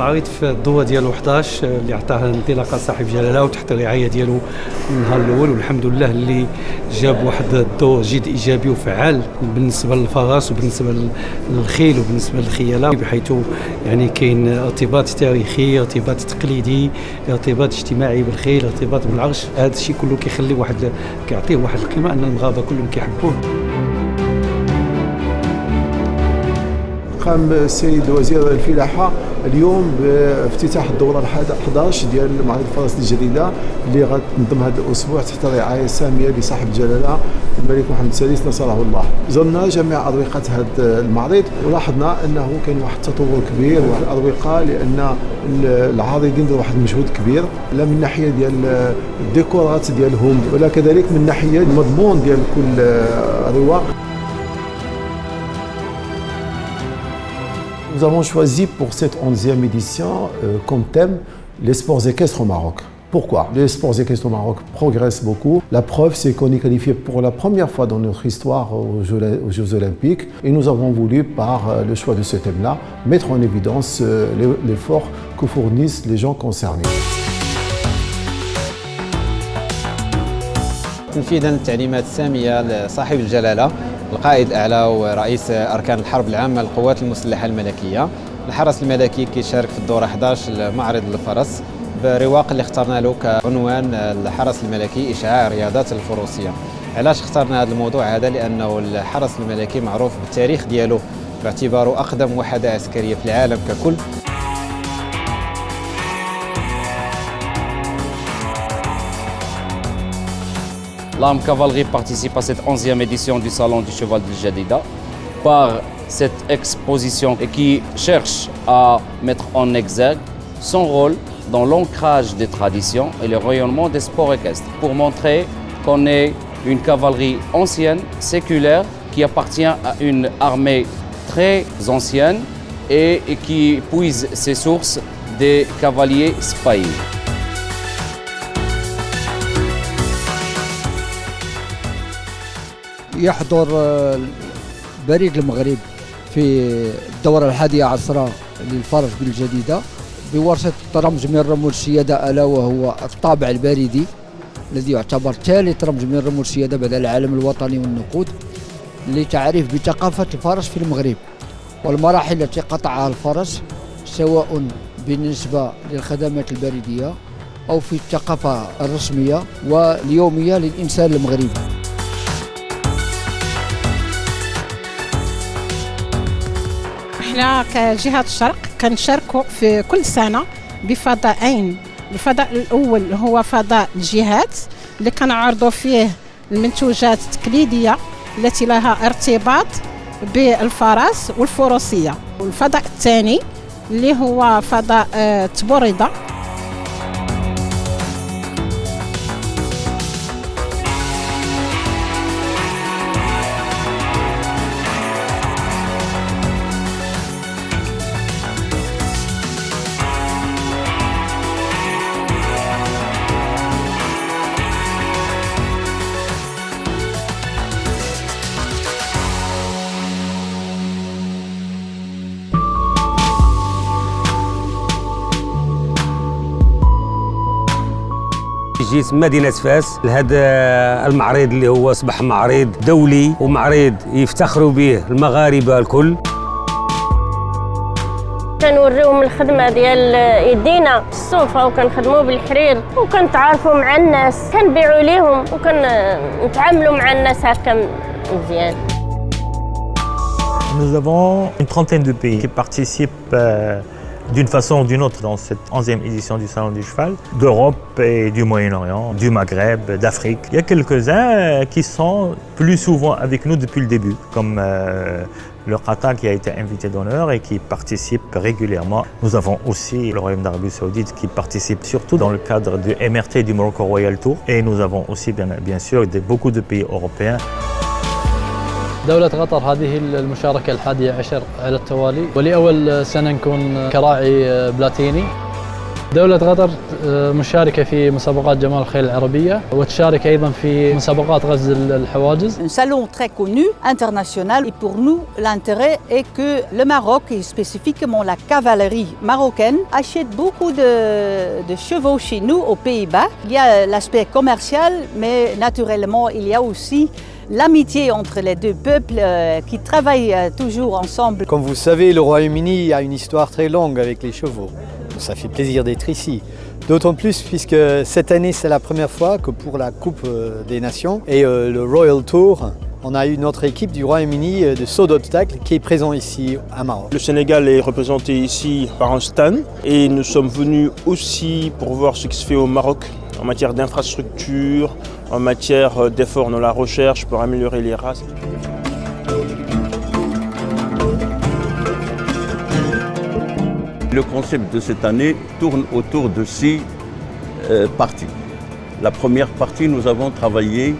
المعرض في الضوء ديالو 11 اللي عطاه انطلاقه صاحب جلاله وتحت الرعايه ديالو من النهار الاول، والحمد لله اللي جاب واحد الضوء جد ايجابي وفعال بالنسبه للفرس وبالنسبه للخيل وبالنسبه للخياله، بحيث يعني كاين ارتباط تاريخي، ارتباط تقليدي، ارتباط اجتماعي بالخيل، ارتباط بالعرش. هذا الشيء كله كيخلي كيعطيه واحد القيمه ان المغاربه كلهم كيحبوه. قام السيد وزير الفلاحة اليوم بافتتاح الدورة 11 ديال معرض الفرس الجديدة اللي غتنظم هذا الأسبوع تحت الرعاية السامية لصاحب الجلالة الملك محمد السادس نصره الله. زرنا جميع أروقة هذا المعرض ولاحظنا أنه كاين واحد التطور كبير وواحد الأروقة، لأن العارضين داروا واحد المجهود كبير، لا من ناحية ديال الديكورات ديالهم ولا كذلك من ناحية المضمون ديال كل رواق. Nous avons choisi pour cette 11e édition comme thème les sports équestres au Maroc. Pourquoi? Les sports équestres au Maroc progressent beaucoup. La preuve, c'est qu'on est qualifié pour la première fois dans notre histoire aux Jeux Olympiques. Et nous avons voulu, par le choix de ce thème-là, mettre en évidence l'effort que fournissent les gens concernés. تنفيذا للتعليمات السامية لصاحب الجلالة القائد الأعلى ورئيس أركان الحرب العامة للقوات المسلحة الملكية، الحرس الملكي كيشارك في الدورة 11 معرض الفرس برواق اللي اخترنا له كعنوان الحرس الملكي إشعاع رياضات الفروسية. علاش اخترنا هذا الموضوع هذا؟ لأنه الحرس الملكي معروف بالتاريخ ديالو باعتباره أقدم وحدة عسكرية في العالم ككل. L'Arme Cavalerie participe à cette 11e édition du Salon du Cheval de Jadida par cette exposition qui cherche à mettre en exergue son rôle dans l'ancrage des traditions et le rayonnement des sports équestres pour montrer qu'on est une cavalerie ancienne, séculaire, qui appartient à une armée très ancienne et qui puise ses sources des cavaliers spahis. يحضر بريد المغرب في الدورة 11 للفرس بالجديدة بواسطة رمز من رموز السيادة، ألا وهو الطابع البريدي الذي يعتبر ثالث رمز من رموز السيادة بعد العلم الوطني والنقود، لتعريف بثقافة الفرس في المغرب والمراحل التي قطعها الفرس، سواء بالنسبة للخدمات البريدية أو في الثقافة الرسمية واليومية للإنسان المغربي. احنا كجهة الشرق كنشاركوا في كل سنة بفضاءين. الفضاء الأول هو فضاء الجهات اللي كنعرضوا فيه المنتوجات التقليدية التي لها ارتباط بالفرس والفروسية، والفضاء الثاني اللي هو فضاء تبوردة. جيت من مدينة فاس لهذا المعرض اللي هو أصبح معرض دولي ومعرض يفتخروا به المغاربة الكل. كنوريهم الخدمة ديال يدينا الصوفة وكنخدموا بالحرير وكنتعارفوا مع الناس، كنبيعوا ليهم وكنتعاملوا مع الناس هكا مزيان. Nous avons une trentaine de pays qui participent d'une façon ou d'une autre dans cette 11e édition du Salon du Cheval, d'Europe et du Moyen-Orient, du Maghreb, d'Afrique. Il y a quelques-uns qui sont plus souvent avec nous depuis le début, comme le Qatar qui a été invité d'honneur et qui participe régulièrement. Nous avons aussi le Royaume d'Arabie Saoudite qui participe surtout dans le cadre du MRT du Morocco Royal Tour. Et nous avons aussi bien sûr beaucoup de pays européens. دولة قطر هذه المشاركة 11 على التوالي، ولأول سنة نكون كراعي بلاتيني. دولة قطر مشاركة في مسابقات جمال الخيل العربية وتشارك أيضا في مسابقات غزل الحواجز. Un salon très connu, international, et pour nous, l'intérêt est que le Maroc, et spécifiquement la cavalerie marocaine, achète beaucoup de chevaux chez nous, aux Pays-Bas. Il y a l'aspect commercial, mais naturellement, il y a aussi l'amitié entre les deux peuples qui travaillent toujours ensemble. Comme vous le savez, le Royaume-Uni a une histoire très longue avec les chevaux. Ça fait plaisir d'être ici. D'autant plus puisque cette année, c'est la première fois que pour la Coupe des Nations et le Royal Tour, on a eu notre équipe du Royaume-Uni de saut d'obstacles qui est présent ici à Maroc. Le Sénégal est représenté ici par un stand et nous sommes venus aussi pour voir ce qui se fait au Maroc en matière d'infrastructure, en matière d'efforts dans la recherche pour améliorer les races. Le concept de cette année tourne autour de 6 parties. La première partie, nous avons travaillé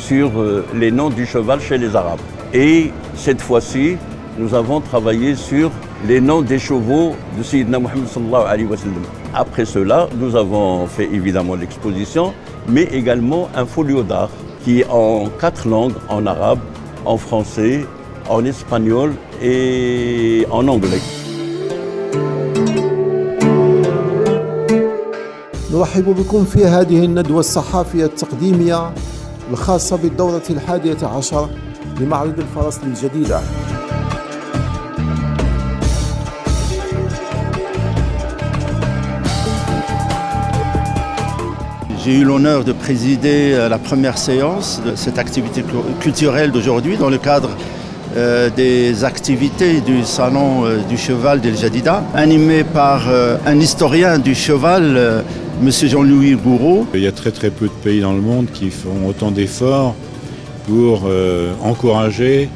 sur les noms du cheval chez les Arabes. Et cette fois-ci, nous avons travaillé sur les noms des chevaux de Sayyidina Mohammed sallallahu alayhi wa sallam. Après cela, nous avons fait évidemment l'exposition, mais également un folio d'art qui est en 4 langues, en arabe, en français, en espagnol et en anglais. نرحب بكم في هذه الندوة الصحافية التقديمية الخاصة بالدورة 11 لمعرض الفرس الجديدة. J'ai eu l'honneur de présider la première séance de cette activité culturelle d'aujourd'hui dans le cadre des activités du Salon du Cheval d'El Jadida, animé par un historien du cheval, M. Jean-Louis Gouraud. Il y a très peu de pays dans le monde qui font autant d'efforts pour encourager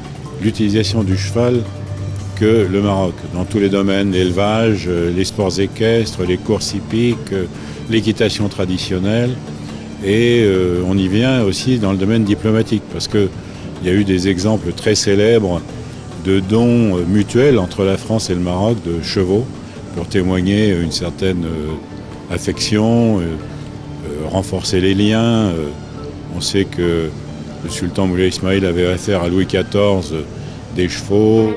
l'utilisation du cheval que le Maroc, dans tous les domaines, l'élevage, les sports équestres, les courses hippiques, l'équitation traditionnelle. Et on y vient aussi dans le domaine diplomatique, parce qu'il y a eu des exemples très célèbres de dons mutuels entre la France et le Maroc de chevaux pour témoigner une certaine affection, renforcer les liens. On sait que le sultan Moulay Ismaïl avait affaire à Louis XIV des chevaux.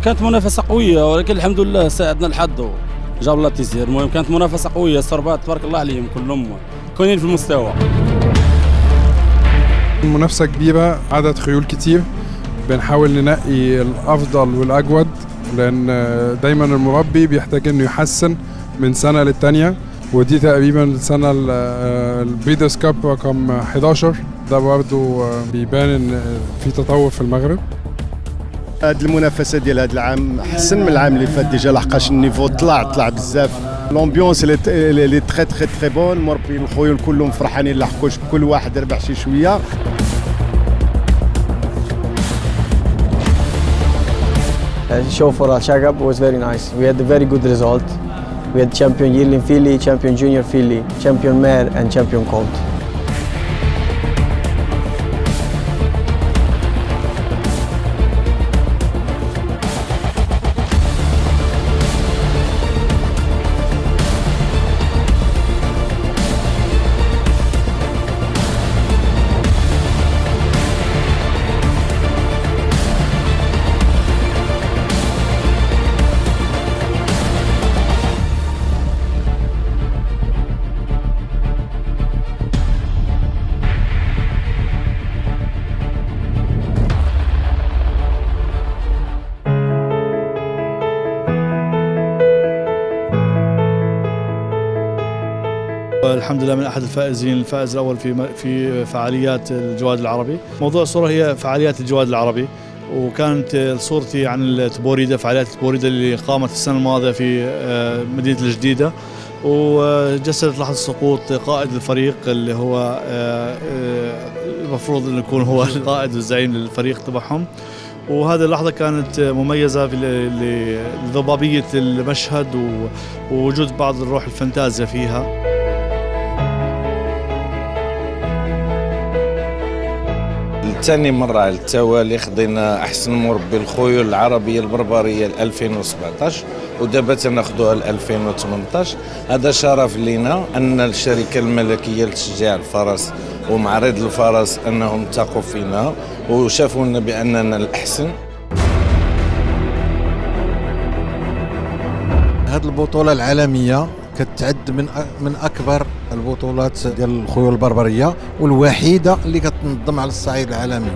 كانت منافسة قوية ولكن الحمد لله ساعدنا الحظ جاب الله تيسير. المهم كانت منافسة قوية، الصربات تبارك الله عليهم كلهم كونين في المستوى. منافسة كبيرة، عدد خيول كتير، بنحاول ننقي الأفضل والأجود لأن دايما المربي بيحتاج إنه يحسن من سنة للتانية، ودي تقريبا السنة البريدرز كاب رقم 11. ده برضه بيبان إن في تطور في المغرب. هاد المنافسه ديال هذا العام احسن من العام اللي فات ديجا، لحقاش النيفو طلع بزاف. لومبيونس اللي تري تري تري بون، المربيين الخيول كلهم فرحانين، لحقوش كل واحد ربح شي شويه. The show for Al Shagab was very nice. We had a very good result. We had champion yearling filly, champion junior filly, champion mare and champion colt. الحمد لله من احد الفائزين، الفائز الاول في فعاليات الجواد العربي. موضوع الصوره هي فعاليات الجواد العربي، وكانت صورتي عن التبوريده، فعاليات التبوريده اللي قامت السنه الماضيه في مدينه الجديده، وجسدت لحظه سقوط قائد الفريق اللي هو المفروض انه يكون هو القائد والزعيم للفريق تبعهم. وهذه اللحظة كانت مميزة لضبابية المشهد ووجود بعض الروح الفانتازيا فيها. ثاني مرة على التوالي خدينا أحسن مربي الخيول العربية البربرية 2017 ودابا تناخدوها 2018. هذا شرف لنا أن الشركة الملكية لتشجيع الفرس ومعرض الفرس أنهم ثقوا فينا وشافونا بأننا الأحسن. هذه البطولة العالمية كتعد من أكبر البطولات ديال الخيول البربرية والوحيدة اللي كتنظم على الصعيد العالمي.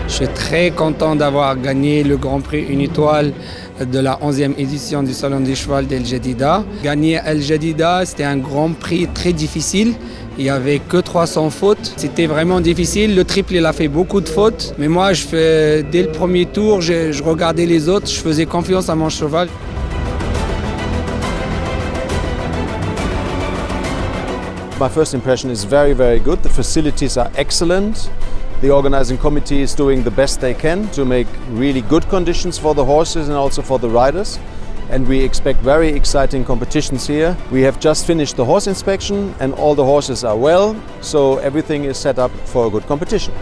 Je suis très content d'avoir gagné le Grand Prix Une Étoile de la 11e édition du Salon du Cheval d'El Jadida. Gagner El Jadida, c'était un Grand Prix très difficile. Il n'y avait que 300 fautes. C'était vraiment difficile. Le triple, il a fait beaucoup de fautes. Mais moi, dès le premier tour, je regardais les autres. Je faisais confiance à mon cheval. My first impression is very, very good. The facilities are excellent. The organizing committee is doing the best they can to make really good conditions for the horses and also for the riders. And we expect very exciting competitions here. We have just finished the horse inspection and all the horses are well, so everything is set up for a good competition.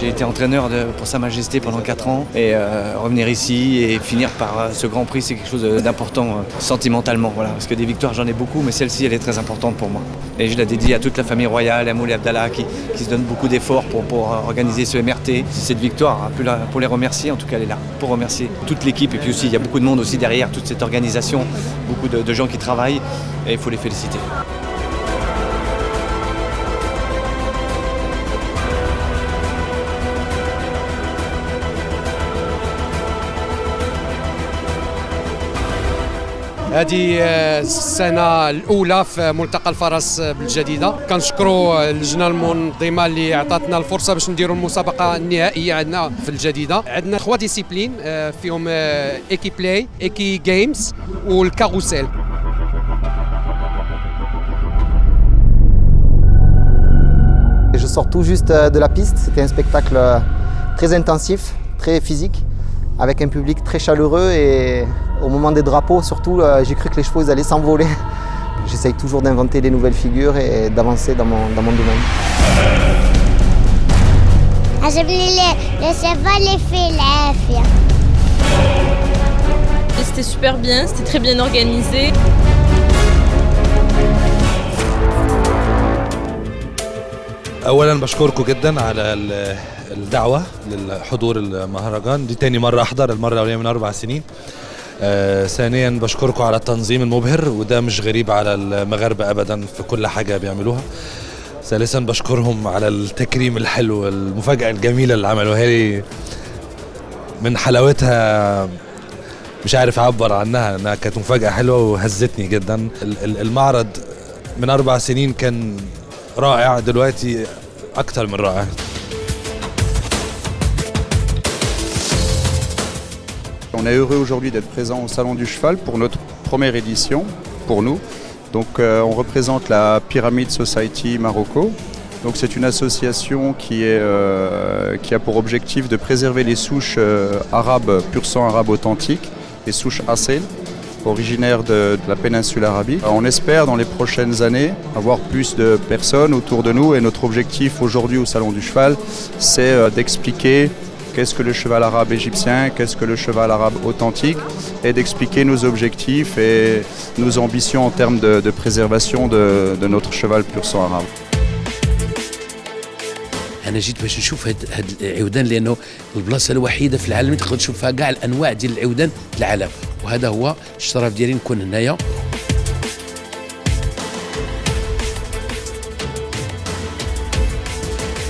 J'ai été entraîneur pour Sa Majesté pendant 4 ans et revenir ici et finir par ce Grand Prix, c'est quelque chose d'important sentimentalement. Voilà, parce que des victoires, j'en ai beaucoup, mais celle-ci, elle est très importante pour moi. Et je la dédie à toute la famille royale, à Moulay Abdallah, qui se donne beaucoup d'efforts pour organiser ce MRT. Cette victoire, pour les remercier, en tout cas, elle est là, pour remercier toute l'équipe. Et puis aussi, il y a beaucoup de monde aussi derrière toute cette organisation, beaucoup de gens qui travaillent et il faut les féliciter. هذه السنة الأولى في ملتقى الفرس بالجديدة. كنشكروا اللجنة المنظمة اللي عطاتنا الفرصة باش نديروا المسابقة النهائية عندنا في الجديدة. عندنا 3 ديسيبلين فيهم ايكي بلاي، ايكي جيمز والكاروسيل. Je sors tout juste de la piste. C'était un spectacle très intensif, très physique, avec un public très chaleureux et au moment des drapeaux, surtout, j'ai cru que les chevaux allaient s'envoler. J'essaye toujours d'inventer des nouvelles figures et d'avancer dans mon domaine. C'était super bien, c'était très bien organisé. أولاً بشكركم جداً على الدعوة للحضور المهرجان. دي تاني مرة أحضر، المرة الأولانية من 4 سنين. ثانياً بشكركم على التنظيم المبهر وده مش غريب على المغاربة أبداً في كل حاجة بيعملوها. ثالثاً بشكرهم على التكريم الحلو، المفاجأة الجميلة اللي عملوها لي من حلاوتها مش عارف أعبر عنها، إنها كانت مفاجأة حلوة وهزتني جداً. المعرض من 4 سنين كان رائع، دلوقتي أكتر من رائع. On est heureux aujourd'hui d'être présent au Salon du Cheval pour notre première édition, pour nous. Donc on représente la Pyramid Society Marocco. Donc c'est une association qui a pour objectif de préserver les souches arabes, pur sang arabe authentique, les souches Asel, originaires de la péninsule arabique. On espère dans les prochaines années avoir plus de personnes autour de nous et notre objectif aujourd'hui au Salon du Cheval, c'est d'expliquer qu'est-ce que le cheval arabe égyptien, qu'est-ce que le cheval arabe authentique et d'expliquer nos objectifs et nos ambitions en termes de préservation de notre cheval pur sang arabe. أنا جيت باش نشوف هاد العودان لأنه البلاصة الوحيدة في العالم اللي تقدر تشوف فيها كاع الأنواع ديال العودان في العالم، وهذا هو الشرف ديالي نكون هنايا.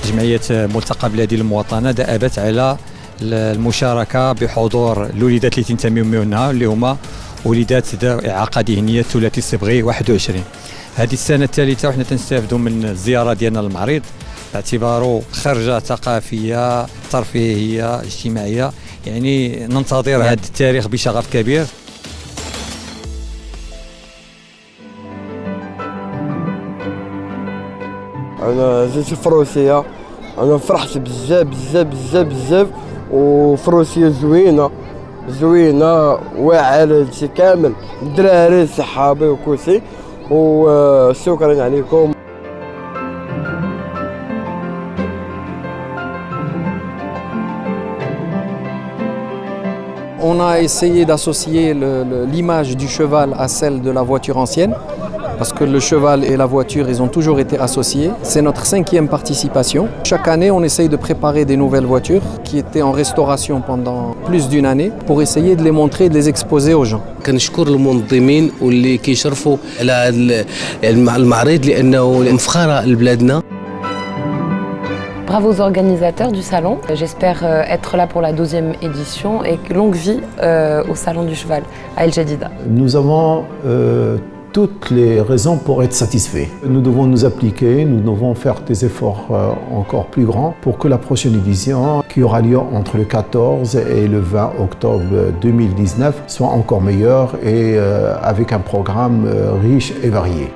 جمعية ملتقى بلادي للمواطنة دأبت على المشاركة بحضور الوليدات اللي تنتميو منها اللي هما وليدات ذوي إعاقة ذهنية ثلاثي الصبغي 21. هذه السنة الثالثة وحنا تنستافدوا من الزيارة ديالنا للمعرض باعتباره خرجة ثقافية ترفيهية اجتماعية، يعني ننتظر هذا التاريخ بشغف كبير. انا جيت الفروسيه، انا فرحت بزاف بزاف بزاف بزاف، وفروسيه زوينه واعره لهادشي كامل، الدراري صحابي وكلشي، وشكرا عليكم. On a essayé d'associer l'image du cheval à celle de la voiture ancienne, parce que le cheval et la voiture, ils ont toujours été associés. C'est notre 5e participation. Chaque année, on essaye de préparer des nouvelles voitures qui étaient en restauration pendant plus d'une année pour essayer de les montrer et de les exposer aux gens. كنشكر المنظمين واللي كيشرفوا على المعرض لأنه مفخرة لبلادنا. Bravo aux organisateurs du salon. J'espère être là pour la 12e édition et longue vie au Salon du Cheval à El Jadida. Nous avons toutes les raisons pour être satisfaits. Nous devons nous appliquer, nous devons faire des efforts encore plus grands pour que la prochaine édition, qui aura lieu entre le 14 et le 20 octobre 2019, soit encore meilleure et avec un programme riche et varié.